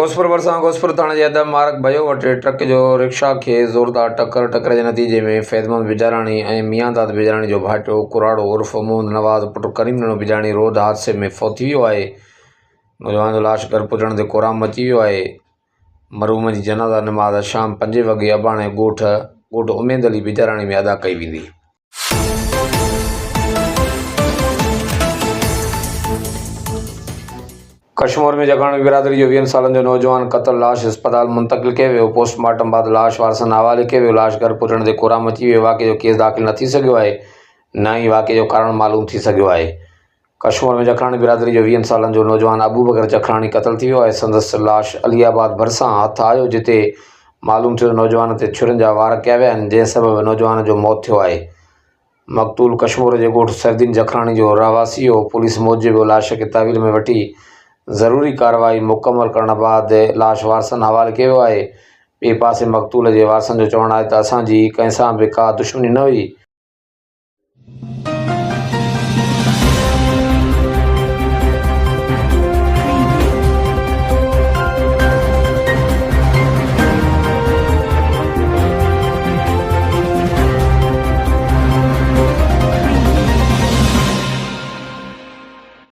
घोसपुर भरिसां घोसपुर थाणे जे अदब मार्ग भयो वटि ट्रक जो रिक्शा खे ज़ोरदार टक्कर जे नतीजे में फैज़मंद बिजाराणी ऐं मियांदाद बिजाराणी जो भाइटियो कुराड़ो उर्फ़ मोहम्मद नवाज़ पुट करीम मीणो बिजाणी रोड हादसे में फ़ौत थी वियो आहे। नौजवान जो लाश घर पुॼण ते कोराम मची वियो आहे। मरहूम जी जनाज़ा नमाज़ शाम 5 वॻे अबाणे ॻोठ उमेद अली बिजाराणी में अदा कई वेंदी। कश्मीर में जगाणी बिरादरी जो 20 सालनि जो नौजवान क़तल लाश अस्पताल मुंतक़िल कयो वियो। पोस्टमार्टम बाद लाश वारसनि हवाले कयो वियो। लाश घर पुॼण ते कोराम अची वियो। वाक़े जो केस दाख़िल न थी सघियो आहे, न ई वाक़े जो कारण मालूम थी सघियो आहे। कश्मीर में जखराणी बिरादरी जो 20 सालनि जो नौजवान अबू बकर जखराणी क़तल थी वियो आहे। संदसि लाश अलीआबाद भरिसां हथु आयो, जिते मालूम थियो नौजवान ते छुरियुनि जा वार कया विया आहिनि, जंहिं सबबि नौजवान जो मौत थियो आहे। मक़तूल कश्मीर जे ॻोठ सरदीन जखराणी जो रहवासी हो। पुलिस मूजिबि लाश खे तहवील में वठी ज़रूरी कार्रवाई मुकमल करण बाद लाश वारसनि हवाले कयो आहे। ॿिए पासे मक़तूल जे वारसनि जो चवणु आहे त असांजी कंहिं सां बि का दुश्मनी न हुई।